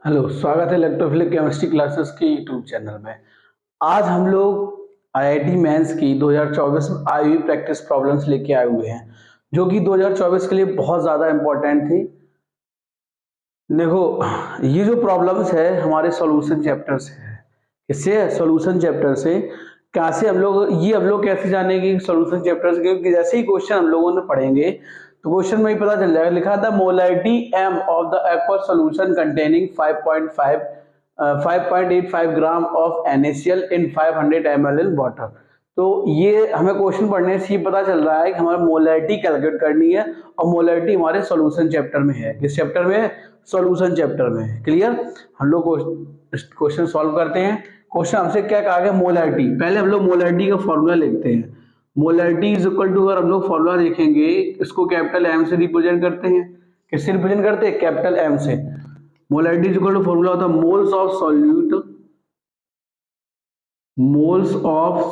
Hello, स्वागत है electrophilic chemistry classes के यूट्यूब चैनल में। आज हम लोग आईआईटी मेंस की 2024 में आई हुई प्रैक्टिस प्रॉब्लम्स लेके आए हुए हैं, जो कि 2024 के लिए बहुत ज़्यादा इम्पोर्टेंट थी। देखो, ये जो प्रॉब्लम्स है हमारे सॉल्यूशन चैप्टर से है। किससे? सॉल्यूशन चैप्टर से। कैसे हम लोग कैसे जानेंगे सॉल्यूशन चैप्टर से? क्योंकि जैसे ही क्वेश्चन हम लोगों ने पढ़ेंगे तो क्वेश्चन में ही पता चल जाएगा। लिखा था molarity m of the aqueous solution containing 5.85 gram of NaCl in 500 ml in water. तो ये हमें क्वेश्चन पढ़ने से ये पता चल रहा है कि हमारा मोलैरिटी कैलकुलेट करनी है, और मोलैरिटी हमारे सॉल्यूशन चैप्टर में है। किस चैप्टर में है? सॉल्यूशन चैप्टर में है। क्लियर? हम लोग क्वेश्चन सॉल्व करते हैं। क्वेश्चन हमसे क्या कहा गया? मोलैरिटी। पहले हम लोग मोलैरिटी का फॉर्मूला लिखते हैं। मोलैरिटी इज इक्वल टू, अगर हम लोग फॉर्मूला देखेंगे, इसको कैपिटल एम से रिप्रेजेंट करते हैं। किससे रिप्रेजेंट करते हैं? कैपिटल एम से। Molarity is equal to formula होता है moles of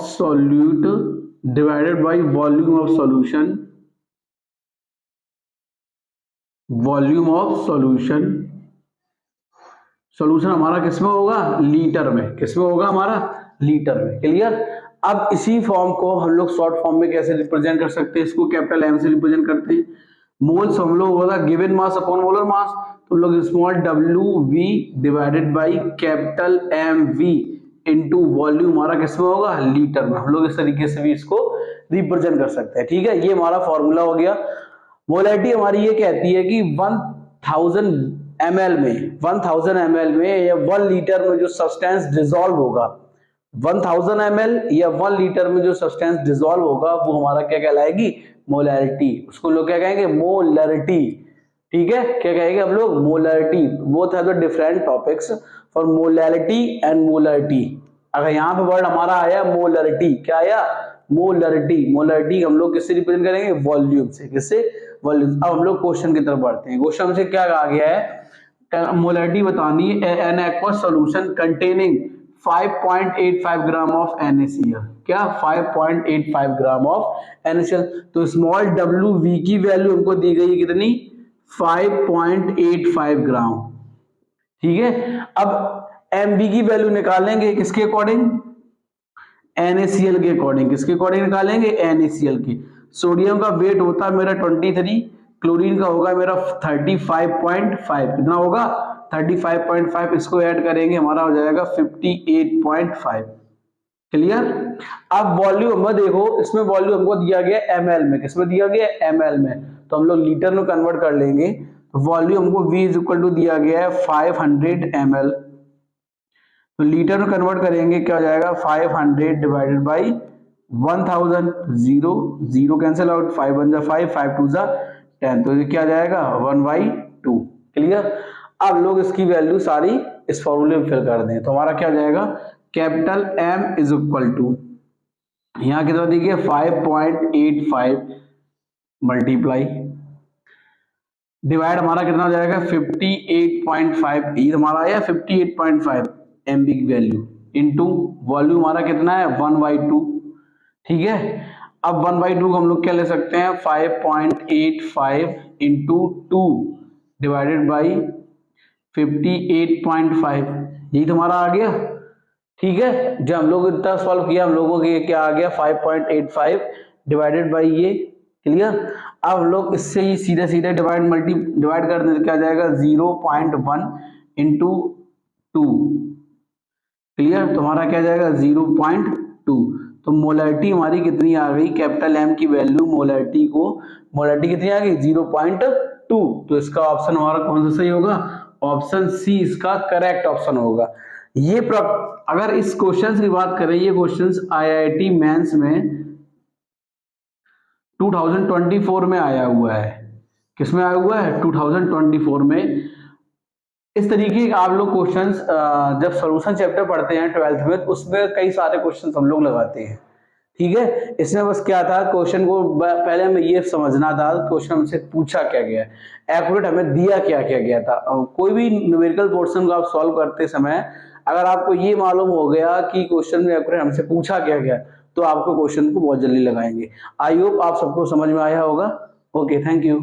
solute divided by volume of solution. Volume of solution हमारा किसमें होगा? लीटर में। किसमें होगा? हमारा लीटर में। क्लियर? अब इसी फॉर्म को हम लोग शॉर्ट फॉर्म में कैसे रिप्रेजेंट कर सकते हैं? इसको कैपिटल एम से रिप्रेजेंट करते हैं। मोल्स हम लोग होगा given mass upon molar mass, तो हम लोग small WV divided by capital MV into volume हमारा किसमें होगा? लीटर में। हम लोग इस तरीके से भी इसको रिप्रेजेंट कर सकते हैं। ठीक है, ये हमारा फॉर्मूला हो गया। मोलैरिटी हमारी ये कहती है कि 1000 ml में या 1 लीटर में जो सब्सटेंस डिसॉल्व होगा, 1000 ml या 1 लीटर में जो सब्सटेंस डिसॉल्व होगा, वो हमारा क्या कहलाएगी? मोलैरिटी। उसको लोग क्या कहेंगे? मोलैरिटी। ठीक है, क्या कहेंगे हम लोग? Molarity. Both have the different topics for molarity and molarity. अगर यहाँ पे वर्ड हमारा आया मोलैरिटी, क्या आया? मोलैरिटी। मोलैरिटी हम लोग किससे रिप्रेजेंट करेंगे? वॉल्यूम से। किससे? वॉल्यूम। अब हम लोग क्वेश्चन की तरफ बढ़ते हैं। क्वेश्चन हमसे क्या कहा गया है? मोलैरिटी बतानी है an aqueous solution containing 5.85 gram of NaCl। क्या? 5.85 ग्राम ऑफ NaCl। तो स्मॉल WV की वैल्यू हमको दी गई है कितनी? 5.85 ग्राम। ठीक है, अब MV की वैल्यू निकालेंगे किसके अकॉर्डिंग? NaCl के अकॉर्डिंग। किसके अकॉर्डिंग निकालेंगे? NaCl के। सोडियम का वेट होता है मेरा 23, क्लोरीन का होगा मेरा 35.5। कितना होगा? 35.5। इसको ऐड करेंगे हमारा हो जाएगा 58.5। क्लियर? अब वॉल्यूम में देखो, इसमें वॉल्यूम हमको दिया गया ml में। किसमें दिया गया? ml में। तो हम लोग लीटर में कन्वर्ट कर लेंगे। वॉल्यूम हमको V इज इक्वल टू दिया गया है 500 ml। तो लीटर में कन्वर्ट करेंगे, क्या हो जाएगा? 500 divided by 1000। Zero zero cancel out, 5 1 जा 5, 5 2 जा 10, तो ये क्या जाएगा? 1/2। क्लियर? अब लोग इसकी वैल्यू सारी इस फॉर्मूले में फिल कर दें, तो हमारा क्या हो जाएगा? Capital M is equal to, यहाँ कितना देखिए 5.85 मल्टीप्लाई डिवाइड हमारा कितना हो जाएगा? 58.5। ये हमारा आया 58.5 MB की वैल्यू इनटू वॉल्यूम हमारा कितना है? 1/2। ठीक है, अब 1/2 को हम लोग क्या ले सकते हैं? 5.85 इंटू 2 डिवाइडेड बाई 58.5। यही तो हमारा आ गया। ठीक है, जब हम लोग इतना सॉल्व किया, हम लोगों के क्या आ गया? 5.85 डिवाइडेड बाई ये। क्लियर? अब हम लोग इससे ही सीधे सीधे डिवाइड कर दें, क्या जाएगा? 0.1 इंटू 2। क्लियर? तुम्हारा क्या जाएगा? 0.2। तो मोलैरिटी हमारी कितनी आ गई? कैपिटल M की वैल्यू मोलैरिटी कितनी आ गई? 0.2। तो इसका ऑप्शन हमारा कौन सा सही होगा? ऑप्शन C इसका करेक्ट ऑप्शन होगा। ये अगर इस क्वेश्चन की बात करें, ये क्वेश्चन IIT मेंस में 2024 में आया हुआ है। किसमें आया हुआ है? 2024 में। इस तरीके के आप लोग क्वेश्चंस जब सॉल्यूशन चैप्टर पढ़ते हैं 12th में, उसमें कई सारे क्वेश्चंस हम लोग लगाते हैं। ठीक है, इसमें बस क्या था, क्वेश्चन को पहले हमें ये समझना था क्वेश्चन हमसे पूछा क्या गया है, एक्यूरेट हमें दिया क्या क्या गया था। कोई भी न्यूमेरिकल पोर्शन को आप सॉल्व करते समय अगर आपको ये मालूम हो गया कि क्वेश्चन में एक्यूरेट हमसे पूछा क्या गया, तो आपको क्वेश्चन को बहुत जल्दी लगाएंगे। आई होप आप सबको समझ में आया होगा। Okay, thank you.